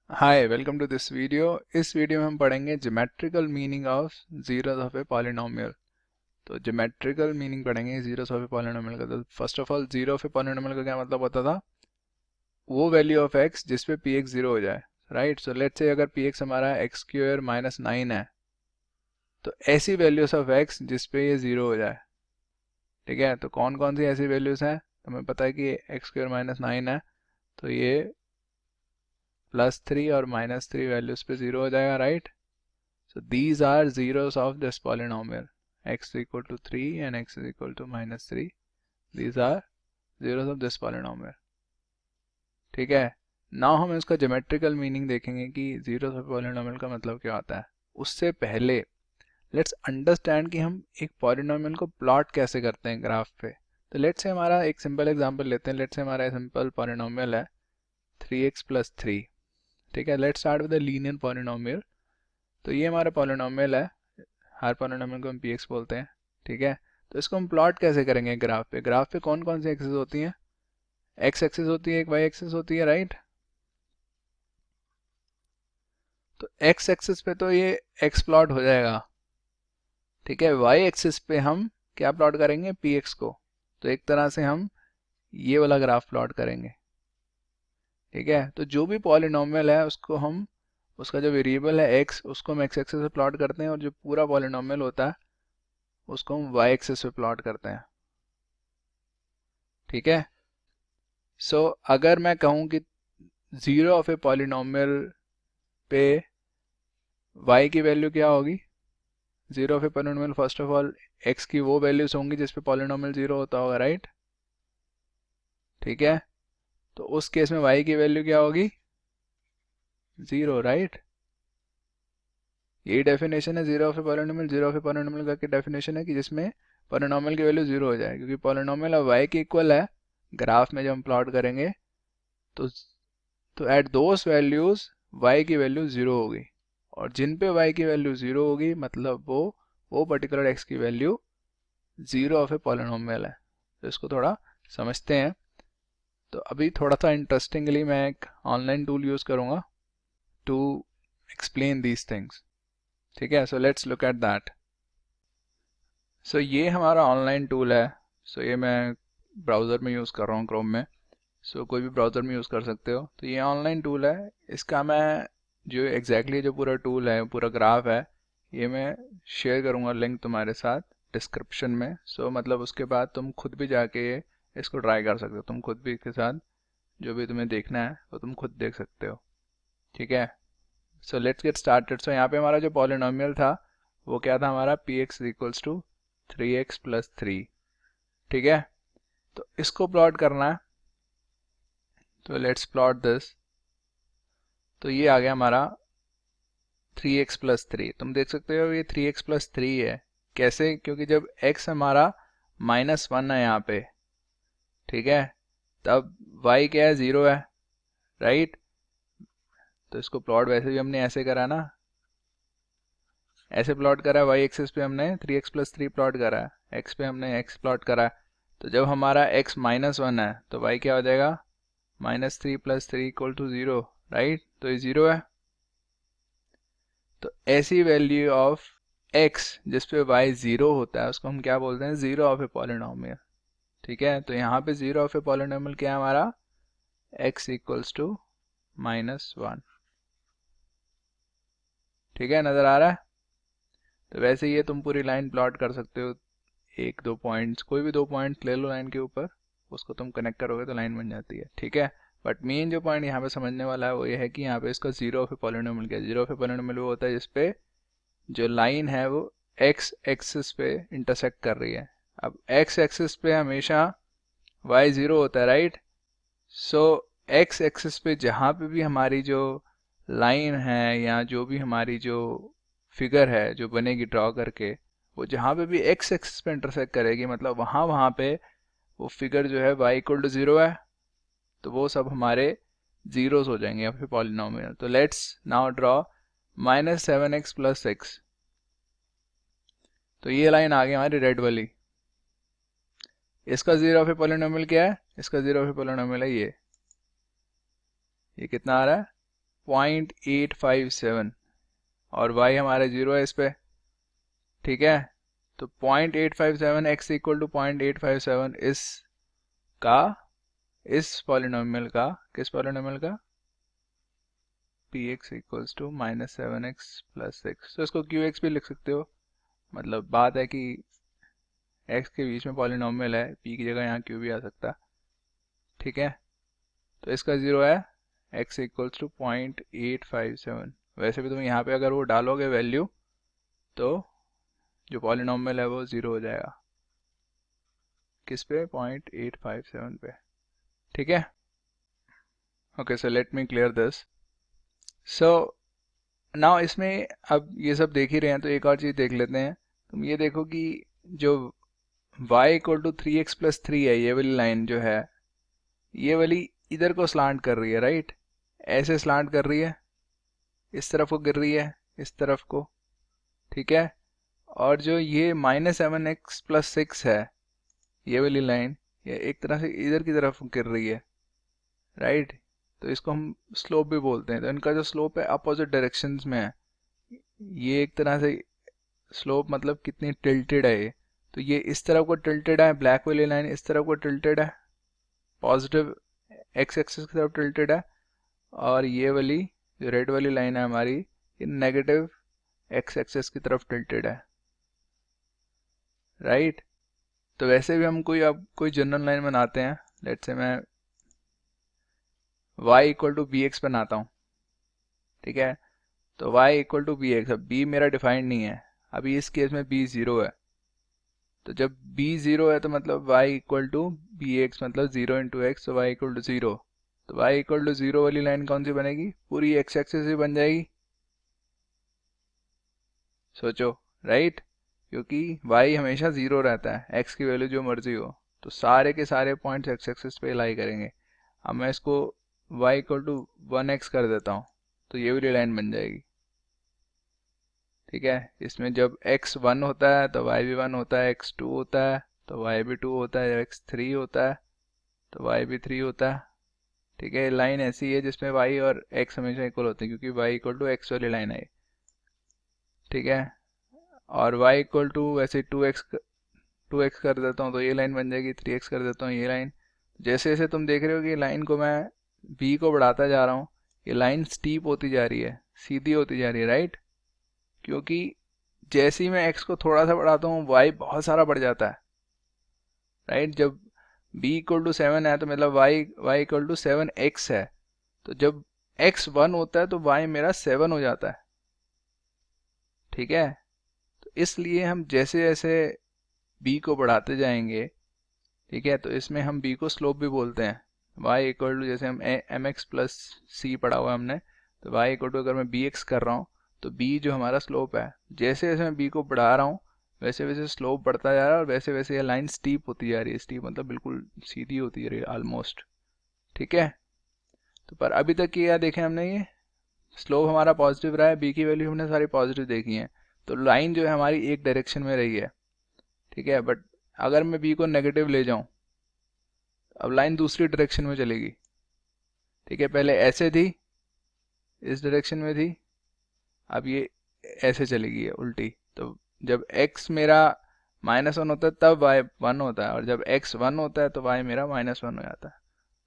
Hi welcome to this video. इस वीडियो में हम पढ़ेंगे geometrical meaning of zeros of a polynomial. तो ज्योमेट्रिकल मीनिंग पढ़ेंगे जीरोस ऑफ ए पॉलिनोमियल का। तो first of all zero of a polynomial का क्या मतलब होता था? वो वैल्यू ऑफ एक्स जिस पे पी एक्स जीरो हो जाए, राइट। सो लेट्स से अगर पी एक्स हमारा एक्स स्क्वायर माइनस 9 है, तो ऐसी वैल्यूज ऑफ एक्स जिस पे ये जीरो हो जाए। ठीक है, तो कौन कौन सी ऐसी वैल्यूज हैं? हमें पता है कि एक्स स्क्वायर माइनस 9 है, तो ये +3 और -3 वैल्यूज पे जीरो हो जाएगा, right. So these are zeros of this polynomial. X is equal to 3 and x is equal to -3. These are zeros of this polynomial. ठीक है। नाउ हम इसका ज्योमेट्रिकल मीनिंग देखेंगे कि zeros of polynomial का मतलब क्या होता है। उससे पहले लेट्स अंडरस्टैंड कि हम एक पॉलिनोमियल को प्लॉट कैसे करते हैं ग्राफ पे। तो लेट्स से हमारा एक सिंपल एग्जांपल लेते हैं। लेट्स से हमारा सिंपल पॉलिनोमियल है 3x + 3। ठीक है, let's start with the linear polynomial. तो ये हमारा पॉलिनोमियल है, हर पॉलिनोमियल को हम पी एक्स बोलते हैं। ठीक है, तो इसको हम प्लॉट कैसे करेंगे ग्राफ पे? ग्राफ पे कौन कौन सी एक्सिस होती हैं? एक्स एक्सिस होती है, एक वाई एक्सिस होती है, राइट। तो एक्स एक्सिस पे तो ये एक्स प्लॉट हो जाएगा। ठीक है, वाई एक्सिस पे हम क्या प्लॉट करेंगे? पी एक्स को। तो एक तरह से हम ये वाला ग्राफ प्लॉट करेंगे। ठीक है, तो जो भी पॉलिनोमियल है उसको हम, उसका जो वेरिएबल है एक्स, उसको हम एक्स एक्सिस पे प्लॉट करते हैं, और जो पूरा पॉलिनोमियल होता है उसको हम वाई एक्सिस पे प्लॉट करते हैं। ठीक है, सो अगर मैं कहूँ कि जीरो ऑफ ए पॉलिनोमियल पे y की वैल्यू क्या होगी? Zero of a polynomial, first of all x की वो वैल्यूज होंगी जिस पे पॉलिनोमियल जीरो होता होगा, राइट। ठीक है, तो उस केस में y की वैल्यू क्या होगी? Zero, right. यही डेफिनेशन है zero of a polynomial. Zero of a polynomial का डेफिनेशन है कि जिसमें पॉलिनोमियल की वैल्यू जीरो हो जाए, क्योंकि पॉलिनोमियल अब y के इक्वल है। ग्राफ में जब हम प्लॉट करेंगे तो एट दोस वैल्यूज y की वैल्यू जीरो होगी, और जिन पे y की वैल्यू जीरो होगी मतलब वो पर्टिकुलर x की value zero of a polynomial है। तो इसको थोड़ा समझते हैं। तो अभी थोड़ा सा इंटरेस्टिंगली मैं एक ऑनलाइन टूल यूज़ करूँगा टू एक्सप्लेन दीज थिंग्स। ठीक है, so let's look at that. So ये हमारा ऑनलाइन टूल है। सो ये मैं ब्राउज़र में यूज़ कर रहा हूँ, क्रोम में। सो कोई भी ब्राउज़र में यूज़ कर सकते हो। तो ये ऑनलाइन टूल है। इसका मैं जो एग्जैक्टली जो पूरा टूल है, पूरा ग्राफ है, ये मैं शेयर करूँगा लिंक तुम्हारे साथ डिस्क्रिप्शन में। सो मतलब उसके बाद तुम खुद भी जाके इसको ट्राई कर सकते हो। तुम खुद भी इसके साथ जो भी तुम्हें देखना है वो तुम खुद देख सकते हो। ठीक है, सो लेट्स गेट स्टार्टेड। सो यहाँ पे हमारा जो पॉलिनोमियल था वो क्या था? हमारा P x equals to 3x + 3। ठीक है, तो इसको प्लॉट करना है। तो लेट्स प्लॉट दिस। तो ये आ गया हमारा 3x + 3। तुम देख सकते हो ये 3x + 3 है। कैसे? क्योंकि जब x हमारा -1 है यहाँ पे, ठीक है, तब y क्या है? 0 है, राइट। तो इसको प्लॉट वैसे भी हमने ऐसे करा ना, ऐसे प्लॉट करा है। y एक्सिस पे हमने 3x + 3 प्लॉट करा है, x पे हमने x प्लॉट करा है। तो जब हमारा x -1 है तो y क्या हो जाएगा? -3 + 3 = 0, राइट। तो ये 0 है। तो ऐसी वैल्यू ऑफ x जिस पे y 0 होता है उसको हम क्या बोलते हैं? Zero of a polynomial. ठीक है, तो यहाँ पे जीरो ऑफ ए पॉलिनोमियल क्या है हमारा? x = -1। ठीक है, नज़र आ रहा है? तो वैसे ये तुम पूरी लाइन प्लॉट कर सकते हो। एक दो पॉइंट्स, कोई भी दो पॉइंट्स ले लो लाइन के ऊपर, उसको तुम कनेक्ट करोगे तो लाइन बन जाती है। ठीक है, बट मेन जो पॉइंट यहाँ पे समझने वाला है वो ये है कि यहाँ पे इसका जीरो ऑफ ए पॉलिनोमियल क्या है। जीरो ऑफ ए पॉलिनोमियल वो होता है जिसपे जो लाइन है वो x एक्सिस पे इंटरसेक्ट कर रही है। अब x एक्सिस पे हमेशा y 0 होता है, राइट। सो x एक्सिस पे जहाँ पे भी हमारी जो लाइन है या जो भी हमारी जो फिगर है जो बनेगी ड्रॉ करके, वो जहाँ पे भी x एक्सिस पे इंटरसेक्ट करेगी मतलब वहाँ वहाँ पे वो फिगर जो है y = 0 है, तो वो सब हमारे जीरोस हो जाएंगे या फिर पॉलिनोमियल। तो लेट्स नाउ ड्रॉ -7x + 6। तो ये लाइन आ गई हमारी रेड वाली। इसका जीरो ऑफ ए पॉलिनोमियल क्या है? इसका जीरो ऑफ ए पॉलिनोमियल है ये कितना आ रहा है? 0.857 और y हमारा 0 है इस पे, ठीक है। तो 0.857 x इक्वल टू 0.857 इस पॉलिनोमियल का, किस पॉलिनोमियल का, px इक्वल्स टू -7x + 6। तो इसको qx भी लिख सकते हो, मतलब बात है कि x के बीच में पॉलिनोमियल है, p की जगह यहाँ q भी आ सकता, ठीक है। तो इसका 0 है, x इक्वल्स टू 0.857। वैसे भी तुम यहाँ पे अगर वो डालोगे वैल्यू तो जो पॉलिनोमियल है वो 0 हो जाएगा, किस पे, 0.857 पे, ठीक है। Okay, so let me clear this. So now इसमें अब ये सब देख ही रहे हैं तो एक और चीज़ देख लेते हैं। तुम ये देखो कि जो y इक्वल टू 3x + 3 है, ये वाली लाइन जो है, ये वाली इधर को स्लांट कर रही है, राइट, ऐसे स्लांट कर रही है, इस तरफ को गिर रही है, इस तरफ को, ठीक है। और जो ये -7x + 6 है, ये वाली लाइन, ये एक तरह से इधर की तरफ गिर रही है, राइट। तो इसको हम स्लोप भी बोलते हैं। तो इनका जो स्लोप है अपोजिट डायरेक्शंस में है। ये एक तरह से स्लोप मतलब कितनी टिल्टेड है ये, तो ये इस तरफ को टिल्टेड है, ब्लैक वाली लाइन इस तरफ को टिल्टेड है, पॉजिटिव एक्स एक्सिस की तरफ टिल्टेड है, और ये वाली जो रेड वाली लाइन है हमारी, ये नेगेटिव एक्स एक्सिस की तरफ टिल्टेड है, राइट। तो वैसे भी हम अब कोई जनरल लाइन बनाते हैं, लेट्स से मैं y equal to B X बनाता हूँ, ठीक है। तो y equal to B X, अब b मेरा डिफाइंड नहीं है, अभी इस केस में b 0 है। तो जब b 0 है तो मतलब y equal to B X, मतलब 0 इंटू एक्स, तो y इक्वल टू 0। तो y इक्वल टू 0 वाली लाइन कौन सी बनेगी, पूरी x एक्सिस ही बन जाएगी, सोचो, राइट, क्योंकि y हमेशा 0 रहता है, x की वैल्यू जो मर्जी हो, तो सारे के सारे पॉइंट्स x एक्सिस पे लाई करेंगे। अब मैं इसको y इक्वल टू 1x कर देता हूँ, तो ये वाली लाइन बन जाएगी, ठीक है। इसमें जब x 1 होता है तो y भी 1 होता है, x 2 होता है तो y भी 2 होता है, x 3 होता है तो y भी 3 होता है, ठीक है। लाइन ऐसी है जिसमें y और x हमेशा इक्वल होते हैं, क्योंकि y इक्वल टू x वाली लाइन है, ठीक है। और y इक्वल टू वैसे 2x कर देता हूँ तो ये लाइन बन जाएगी, 3x कर देता हूँ ये लाइन। जैसे जैसे तुम देख रहे हो कि लाइन को मैं b को बढ़ाता जा रहा हूँ, ये लाइन स्टीप होती जा रही है, सीधी होती जा रही है, राइट, क्योंकि जैसे ही मैं x को थोड़ा सा बढ़ाता हूँ y बहुत सारा बढ़ जाता है, राइट। जब b इक्वल टू 7 है तो मतलब y इक्वल टू 7x है, तो जब x 1 होता है तो y मेरा 7 हो जाता है, ठीक है। तो इसलिए हम जैसे जैसे b को बढ़ाते जाएंगे, ठीक है, तो इसमें हम b को स्लोप भी बोलते हैं। y इक्वल टू, जैसे हम mx प्लस c पढ़ा हुआ है हमने, तो y इक्वल टू अगर मैं bx कर रहा हूँ तो b जो हमारा स्लोप है, जैसे जैसे मैं b को बढ़ा रहा हूँ वैसे वैसे स्लोप बढ़ता जा रहा है, और वैसे वैसे ये लाइन स्टीप होती जा रही है। स्टीप मतलब बिल्कुल सीधी होती जा रही है ऑलमोस्ट, ठीक है। तो पर अभी तक किया देखें हमने, ये स्लोप हमारा पॉजिटिव रहा है, b की वैल्यू हमने सारी पॉजिटिव देखी है, तो लाइन जो है हमारी एक डायरेक्शन में रही है, ठीक है। बट अगर मैं b को नेगेटिव ले जाऊं, अब लाइन दूसरी डायरेक्शन में चलेगी, ठीक है। पहले ऐसे थी, इस डायरेक्शन में थी, अब ये ऐसे चलेगी है उल्टी। तो जब x मेरा -1 होता है तब y 1 होता है, और जब x 1 होता है तो y मेरा -1 हो जाता है,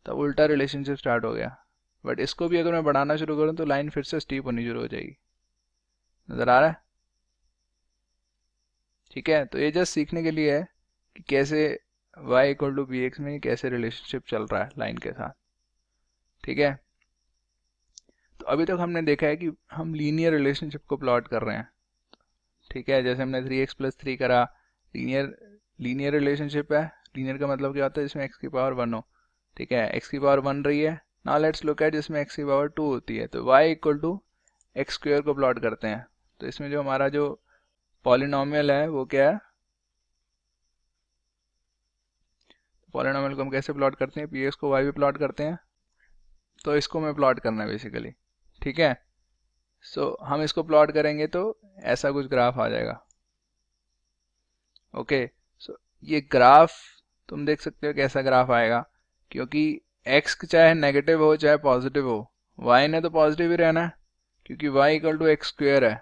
तब उल्टा रिलेशनशिप स्टार्ट हो गया। बट इसको भी अगर मैं बढ़ाना शुरू करूँ तो लाइन फिर से स्टीप होनी शुरू हो जाएगी, नज़र आ रहा है, ठीक है। तो ये जस्ट सीखने के लिए है कि कैसे y equal to B X में कैसे रिलेशनशिप चल रहा है लाइन के साथ, ठीक है। तो अभी तक हमने देखा है कि हम लीनियर रिलेशनशिप को प्लॉट कर रहे हैं, ठीक है। जैसे हमने 3x + 3 करा, लीनियर रिलेशनशिप है। लीनियर का मतलब क्या होता है, जिसमें x की पावर 1 हो, ठीक है। x की पावर 1 रही है, नाउ लेट्स लुक एट जिसमें x की पावर 2 होती है। तो y equal to X square को प्लॉट करते हैं। तो इसमें जो हमारा जो पॉलिनोमियल है वो क्या है, पॉलिनोमियल को हम कैसे प्लॉट करते हैं, px को y भी प्लॉट करते हैं, तो इसको मैं प्लॉट करना है बेसिकली, ठीक है। सो हम इसको प्लॉट करेंगे तो ऐसा कुछ ग्राफ आ जाएगा, ओके। सो ये ग्राफ तुम देख सकते हो कैसा ग्राफ आएगा, क्योंकि x चाहे नेगेटिव हो चाहे पॉजिटिव हो, y ने तो पॉजिटिव ही रहना है क्योंकि y equal to X square है,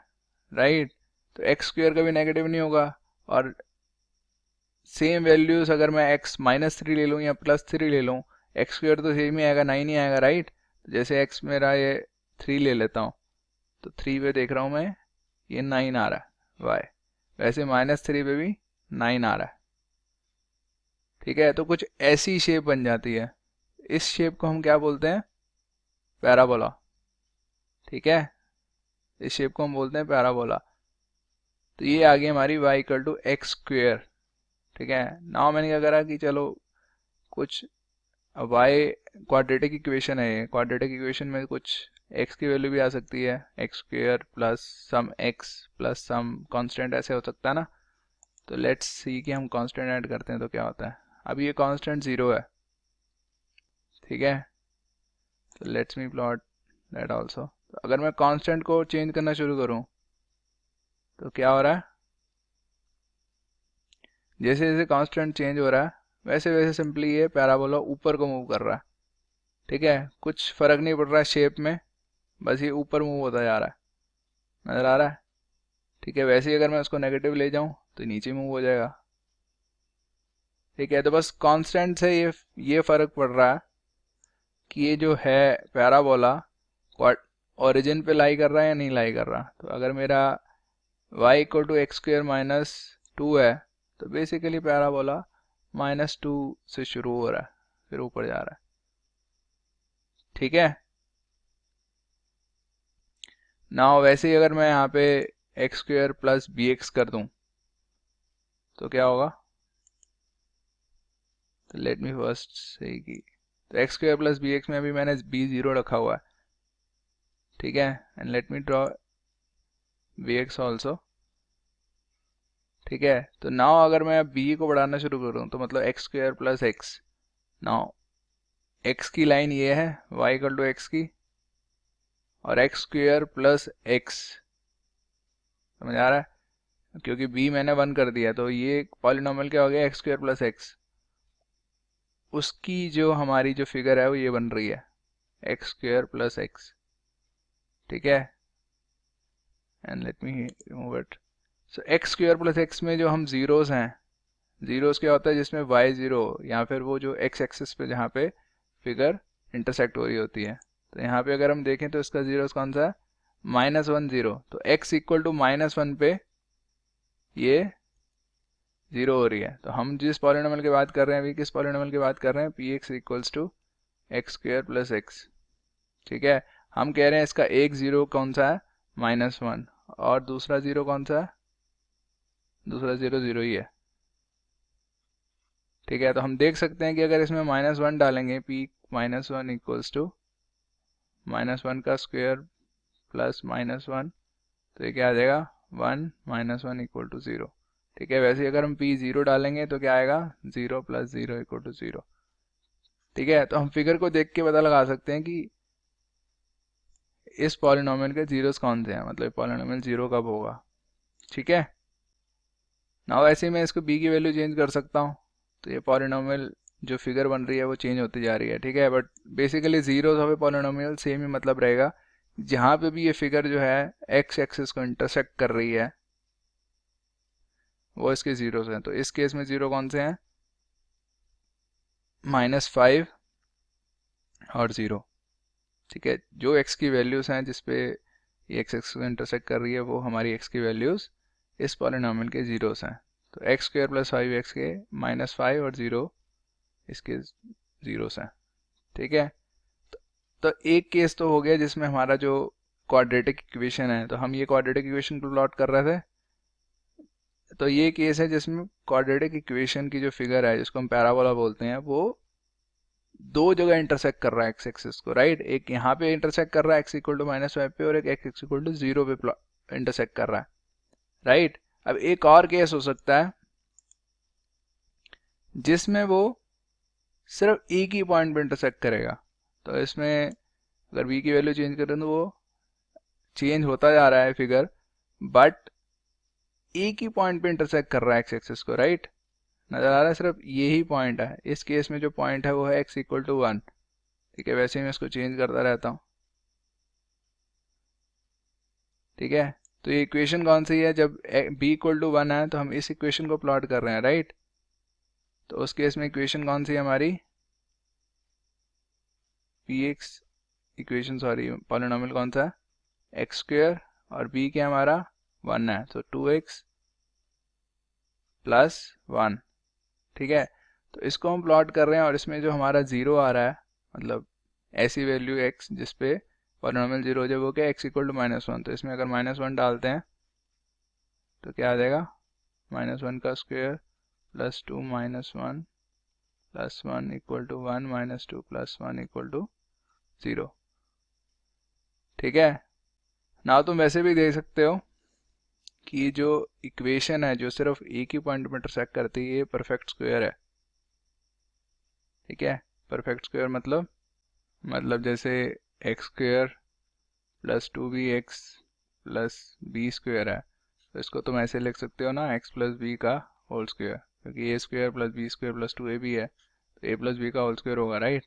राइट। तो एक्स स्क्वेयर कभी नेगेटिव नहीं होगा, और सेम वैल्यूज अगर मैं x -3 ले लूँ या +3 ले लूँ, एक्स स्क्वेयर तो सेम ही आएगा, 9 ही आएगा, राइट। जैसे x मेरा ये 3 ले लेता हूँ, तो 3 पे देख रहा हूँ मैं ये 9 आ रहा है y, वैसे -3 पे भी 9 आ रहा है, ठीक है। तो कुछ ऐसी शेप बन जाती है, इस शेप को हम क्या बोलते हैं, पैराबोला, ठीक है। इस शेप को हम बोलते हैं पैराबोला। तो ये आ गई हमारी y equal to X square, ठीक है। नाउ मैंने क्या करा कि चलो कुछ y क्वाड्रेटिक इक्वेशन है, क्वाड्रेटिक इक्वेशन में कुछ x की वैल्यू भी आ सकती है, एक्स स्क्वेयर प्लस सम x प्लस सम कांस्टेंट, ऐसे हो सकता है ना। तो लेट्स सी कि हम कांस्टेंट ऐड करते हैं तो क्या होता है। अभी ये कांस्टेंट 0 है, ठीक है। तो let's me plot that also. तो अगर मैं कांस्टेंट को चेंज करना शुरू करूं तो क्या हो रहा है, जैसे जैसे कांस्टेंट चेंज हो रहा है वैसे वैसे सिंपली ये पैराबोला ऊपर को मूव कर रहा है, ठीक है। कुछ फर्क नहीं पड़ रहा है शेप में, बस ये ऊपर मूव होता जा रहा है, नजर आ रहा है, ठीक है। वैसे ही अगर मैं उसको नेगेटिव ले जाऊं तो नीचे मूव हो जाएगा, ठीक है। तो बस कांस्टेंट से ये फर्क पड़ रहा है कि ये जो है पैराबोला ओरिजिन पे लाई कर रहा है या नहीं लाई कर रहा। तो अगर मेरा y equal to X square -2 है तो बेसिकली पैराबोला -2 से शुरू हो रहा है फिर ऊपर जा रहा है, ठीक है। ना वैसे ही अगर मैं यहाँ पे X square plus B X कर दूं तो क्या होगा। तो लेट मी फर्स्ट से कि तो X square plus B X में अभी मैंने b0 रखा हुआ है, ठीक है। And let me draw B X also, ठीक है। तो नाउ अगर मैं b को बढ़ाना शुरू करूँ तो मतलब x square plus x, now x की लाइन ये है y इक्वल टू एक्स की, और एक्स स्क्वेयर प्लस एक्स, समझ आ रहा है, क्योंकि b मैंने 1 कर दिया तो ये पॉलिनॉमियल क्या हो गया, एक्स स्क्वेयर प्लस एक्स। उसकी जो हमारी जो फिगर है वो ये बन रही है एक्स स्क्वेयर प्लस एक्स, ठीक है। And let me remove it. So x square plus x में जो हम जीरोस हैं, जीरोस क्या होता है जिसमें y0 या फिर वो जो x एक्सिस पे जहाँ पे फिगर इंटरसेक्ट हो रही होती है। तो यहाँ पे अगर हम देखें तो इसका जीरोस कौन सा है, -1 0। तो x इक्वल टू -1 पे ये 0 हो रही है। तो हम जिस पॉलिनॉमियल की बात कर रहे हैं अभी, किस पॉलिनॉमियल की बात कर रहे हैं, px equals to X square plus X, ठीक है। हम कह रहे हैं इसका एक जीरो कौन सा है, -1, और दूसरा जीरो कौन सा है, दूसरा जीरो 0 ही है, ठीक है। तो हम देख सकते हैं कि अगर इसमें -1 डालेंगे p -1 इक्वल्स टू -1 का स्क्वायर प्लस -1, तो ये क्या आ जाएगा 1 -1 इक्वल टू 0, ठीक है। वैसे अगर हम p 0 डालेंगे तो क्या आएगा 0 + 0 इक्वल टू 0, ठीक है। तो हम फिगर को देख के पता लगा सकते हैं कि इस पॉलिनॉमियल के जीरोस कौन से हैं, मतलब पॉलिनॉमियल 0 कब होगा, ठीक है। ना वैसे ही मैं इसको b की वैल्यू चेंज कर सकता हूँ, तो ये पॉलिनॉमियल जो फिगर बन रही है वो चेंज होती जा रही है, ठीक है। But basically zeros of a polynomial same ही मतलब रहेगा, जहाँ पे भी ये फिगर जो है एक्स एक्सिस को इंटरसेक्ट कर रही है वो इसके जीरोस हैं। तो इस केस में जीरो कौन से हैं, -5 और 0, ठीक है। जो x की वैल्यूज हैं जिसपे ये एक्स एक्सिस को इंटरसेक्ट कर रही है वो हमारी x की वैल्यूज इस पॉलिनॉमियल के जीरोस हैं। तो एक्स स्क्वेयर प्लस 5x के -5 और 0 इसके जीरोस हैं, ठीक है। तो एक केस तो हो गया जिसमें हमारा जो क्वाड्रेटिक इक्वेशन है, तो हम ये क्वाड्रेटिक इक्वेशन को प्लॉट कर रहे थे। तो ये केस है जिसमें क्वाड्रेटिक इक्वेशन की जो फिगर है जिसको हम पैराबोला बोलते हैं वो दो जगह इंटरसेक्ट कर रहा है एक्स एक्सिस को, राइट। एक यहाँ पे इंटरसेक्ट कर रहा है x इक्वल टू -5 पे, और एक x इक्वल टू 0 पे इंटरसेक्ट कर रहा है, राइट। अब एक और केस हो सकता है जिसमें वो सिर्फ एक ही पॉइंट पे इंटरसेक्ट करेगा। तो इसमें अगर v की वैल्यू चेंज करें तो वो चेंज होता जा रहा है फिगर, बट एक ही पॉइंट पे इंटरसेक्ट कर रहा है एक्स एक्सिस को, राइट। नजर आ रहा है, सिर्फ यही पॉइंट है। इस केस में जो पॉइंट है वो है x इक्वल टू 1, ठीक है। वैसे ही मैं इसको चेंज करता रहता हूँ, ठीक है, तो ये इक्वेशन कौन सी है, जब b इक्वल टू 1 है तो हम इस इक्वेशन को प्लॉट कर रहे हैं, राइट। तो उस केस में इक्वेशन कौन सी है हमारी, px इक्वेशन, सॉरी पॉलिनॉमियल कौन सा है, एक्स स्क्वेयर, और b क्या हमारा 1 है, तो 2x प्लस 1। ठीक है, तो इसको हम प्लॉट कर रहे हैं और इसमें जो हमारा ज़ीरो आ रहा है, मतलब ऐसी वैल्यू x जिस पे पॉलिनॉमियल जीरो हो जाए, वो क्या x इक्वल टू -1। तो इसमें अगर -1 डालते हैं तो क्या आ जाएगा, -1 का square plus 2 -1 plus 1 equal to 1 -2 plus 1 equal to 0। ठीक है, ना तुम वैसे भी देख सकते हो कि जो इक्वेशन है जो सिर्फ एक ही पॉइंट में इंटरसेक्ट करती है, ये परफेक्ट स्क्वायर है। ठीक है, परफेक्ट स्क्वायर मतलब जैसे X square plus 2bx plus B square है, तो इसको तुम ऐसे लिख सकते हो ना, x प्लस बी का होल स्क्वायर, क्योंकि A square plus B square plus 2ab है, तो a प्लस बी का होल स्क्वायर होगा, राइट।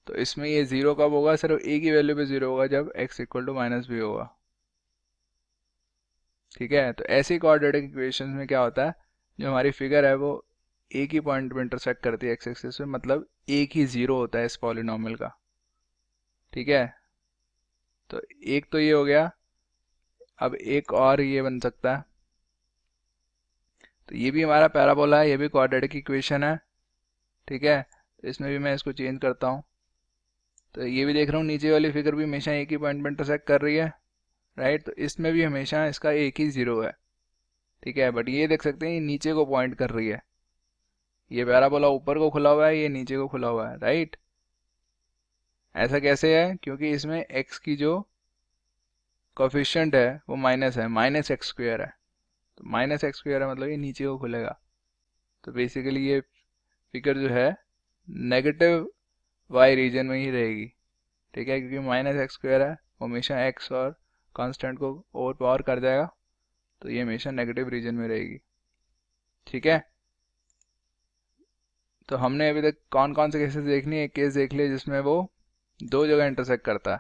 तो इसमें ये जीरो कब होगा, सिर्फ a की वैल्यू पे जीरो होगा जब x इक्वल टू -b होगा। ठीक है, तो ऐसी क्वाड्रेटिक इक्वेशन में क्या होता है, जो हमारी फिगर है वो एक ही पॉइंट पे इंटरसेक्ट करती है एक्स एक्सिस में, मतलब एक ही जीरो होता है इस पॉलिनॉमियल का। ठीक है, तो एक तो ये हो गया, अब एक और ये बन सकता है, तो ये भी हमारा पैराबोला है, ये भी क्वाड्रेटिक इक्वेशन है। ठीक है, तो इसमें भी मैं इसको चेंज करता हूँ, तो ये भी देख रहा हूँ नीचे वाली फिगर भी हमेशा एक ही पॉइंट पे इंटरसेक्ट कर रही है, राइट। तो इसमें भी हमेशा इसका एक ही जीरो है। ठीक है, बट ये देख सकते हैं ये नीचे को पॉइंट कर रही है, ये पैराबोला ऊपर को खुला हुआ है, ये नीचे को खुला हुआ है, राइट। ऐसा कैसे है, क्योंकि इसमें x की जो कोफिशिएंट है वो माइनस है, -x स्क्वायर है, तो -x स्क्वायर है मतलब ये नीचे को खुलेगा। तो बेसिकली ये फिगर जो है नेगेटिव y रीजन में ही रहेगी। ठीक है, क्योंकि -x स्क्वायर है, वो हमेशा x और कांस्टेंट को ओवर पावर कर जाएगा, तो ये हमेशा नेगेटिव रीजन में रहेगी। ठीक है, तो हमने अभी तक कौन कौन से केसेस देखनी है, एक केस देख लिया जिसमें वो दो जगह इंटरसेक्ट करता है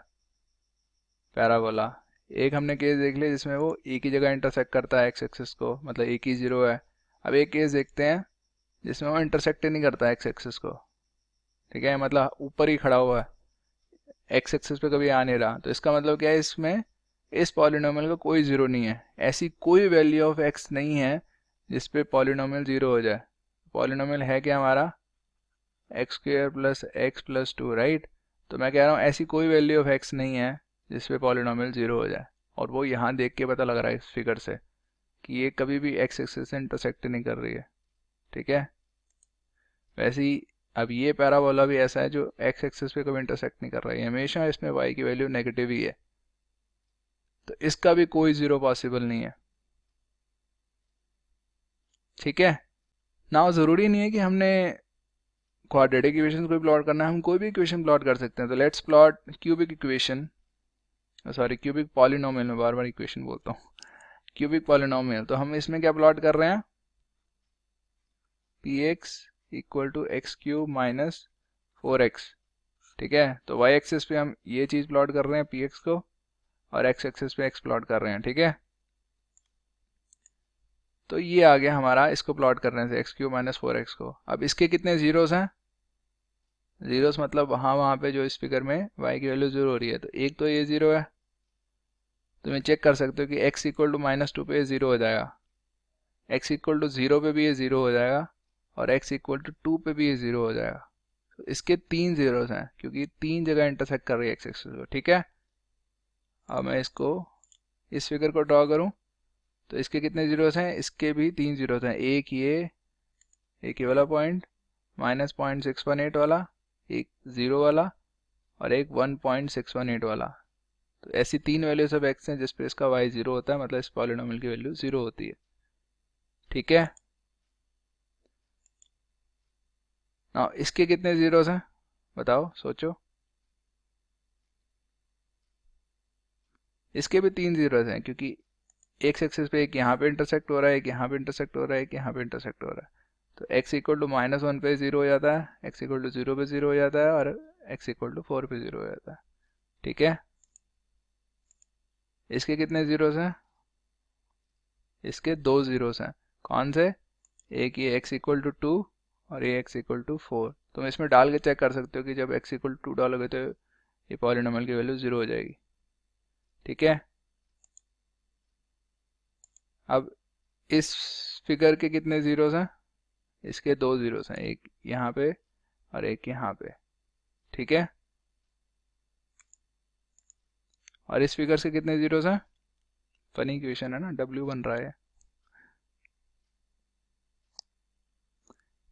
पैराबोला, एक हमने केस देख लिया जिसमें वो एक ही जगह इंटरसेक्ट करता है एक्स एक्सिस को, मतलब एक ही जीरो है। अब एक केस देखते हैं जिसमें वो इंटरसेक्ट ही नहीं करता एक्स एक्सिस को। ठीक है, मतलब ऊपर ही खड़ा हुआ है, एक्स एक्सिस पे कभी आ नहीं रहा, तो इसका मतलब क्या है, इसमें इस पॉलिनोमियल का कोई जीरो नहीं है, ऐसी कोई वैल्यू ऑफ एक्स नहीं है जिस पे पॉलिनोमियल जीरो हो जाए। पॉलिनोमियल है क्या हमारा, x square plus x plus two, right. तो मैं कह रहा हूँ ऐसी कोई वैल्यू ऑफ एक्स नहीं है जिस पे पॉलिनोमियल जीरो हो जाए, और वो यहाँ देख के पता लग रहा है इस फिगर से कि ये कभी भी एक्स एक्सिस से इंटरसेक्ट नहीं कर रही है। ठीक है, वैसे ही अब ये पैराबोला भी ऐसा है जो एक्स एक्सिस पे कभी इंटरसेक्ट नहीं कर रहा है, हमेशा इसमें वाई की वैल्यू नेगेटिव ही है, तो इसका भी कोई जीरो पॉसिबल नहीं है। ठीक है, ना ज़रूरी नहीं है कि हमने क्वाड्रेटिक इक्वेशन को प्लॉट करना है, हम कोई भी इक्वेशन प्लॉट कर सकते हैं। तो let's plot cubic equation, sorry cubic polynomial, में बार बार इक्वेशन बोलता हूँ, क्यूबिक पॉलिनोमियल। तो हम इसमें क्या प्लॉट कर रहे हैं, px equal to X cube minus 4x। ठीक है, तो y एक्सिस पे हम ये चीज़ प्लॉट कर रहे हैं px को, और x एक्सिस पे x प्लॉट कर रहे हैं। ठीक है, तो ये आ गया हमारा, इसको प्लॉट करने से एक्स क्यूब माइनस 4x को। अब इसके कितने जीरोस हैं, जीरोस मतलब वहाँ पे जो इस फिगर में y की वैल्यू जीरो हो रही है, तो एक तो ये जीरो है, तो मैं चेक कर सकते हो कि x इक्वल टू -2 पे जीरो हो जाएगा, x इक्वल टू 0 पे भी ये जीरो हो जाएगा, और x इक्वल टू 2 पे भी ये जीरो हो जाएगा। तो इसके तीन जीरोस हैं क्योंकि तीन जगह इंटरसेक्ट कर रही है एक्स एक्सिस को। ठीक है, अब मैं इसको इस फिगर को ड्रॉ करूं तो इसके कितने जीरोस हैं, इसके भी तीन जीरोस हैं, एक ये वाला पॉइंट, -0.618 वाला, एक 0 वाला, और एक 1.618 वाला। तो ऐसी तीन वैल्यूज ऑफ एक्स हैं जिस पे इसका y जीरो होता है, मतलब इस पॉलिनोमियल की वैल्यू जीरो होती है। ठीक है, ना इसके कितने जीरोस हैं बताओ, सोचो। इसके भी तीन जीरोस हैं क्योंकि एक्स एक्सिस पे एक यहाँ पे इंटरसेक्ट हो रहा है, एक यहाँ पे इंटरसेक्ट हो रहा है, एक यहाँ पे इंटरसेक्ट हो रहा है। तो x इक्वल टू -1 पे जीरो हो जाता है, x इक्वल टू 0 पे जीरो हो जाता है, और x इक्वल टू 4 पे जीरो हो जाता है। ठीक है, इसके कितने ज़ीरोस हैं? इसके 2 ज़ीरोस हैं। कौन से? एक ये x इक्वल टू 2 और ये x इक्वल टू 4। तुम इसमें डाल के चेक कर सकते हो कि जब x इक्वल टू 2 डालोगे तो ये पॉलिनॉमियल की वैल्यू 0 हो जाएगी। ठीक है, अब इस फिगर के कितने ज़ीरोस हैं? इसके 2 ज़ीरोस हैं, एक यहाँ पे और एक यहाँ पे। ठीक है, और इस फिगर से कितने ज़ीरोस हैं? फनी क्वेश्चन है ना, W बन रहा है।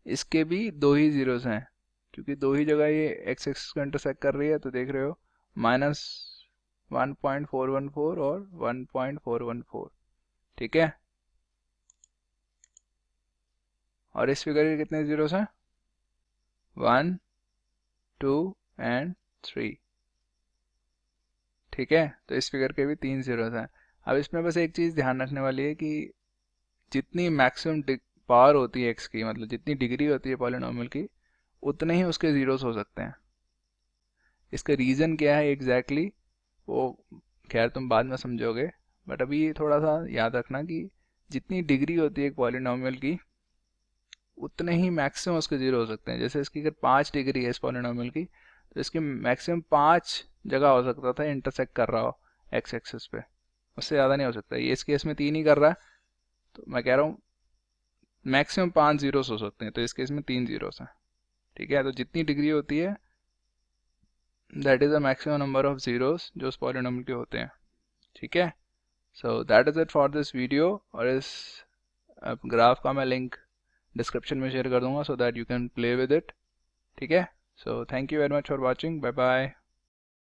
इसके भी 2 ही ज़ीरोस हैं, क्योंकि 2 ही जगह ये x एक्सिस को इंटरसेक्ट कर रही है, तो देख रहे हो -1.414 और 1.414। ठीक है, और इस फिगर के कितने ज़ीरोस हैं? 1, 2 एंड 3। ठीक है, तो इस फिगर के भी 3 ज़ीरोस हैं। अब इसमें बस एक चीज़ ध्यान रखने वाली है कि जितनी मैक्सिमम पावर होती है x की, मतलब जितनी डिग्री होती है पॉलिनॉमियल की, उतने ही उसके ज़ीरोस हो सकते हैं। इसका रीज़न क्या है एग्जैक्टली वो खैर तुम बाद में समझोगे, बट अभी थोड़ा सा याद रखना कि जितनी डिग्री होती है एक पॉलिनॉमियल की, उतने ही मैक्सिमम उसके ज़ीरो हो सकते हैं। जैसे इसकी अगर 5 डिग्री है इस पॉलिनॉमियल की, तो इसके मैक्सिमम 5 जगह हो सकता था इंटरसेक्ट कर रहा हो एक्स एक्सिस पे, उससे ज़्यादा नहीं हो सकता। ये इस केस में 3 ही कर रहा है, तो मैं कह रहा हूँ मैक्सिमम 5 ज़ीरोस हो सकते हैं, तो इस केस में 3 ज़ीरोस हैं। ठीक है, तो जितनी डिग्री होती है that is the maximum number of zeros जो उस पॉलिनॉमियल के होते हैं। ठीक है, so that is it for this video. और इस ग्राफ का मैं लिंक डिस्क्रिप्शन में शेयर कर दूंगा, so that you can play with it. ठीक है, so thank you very much for watching, bye bye.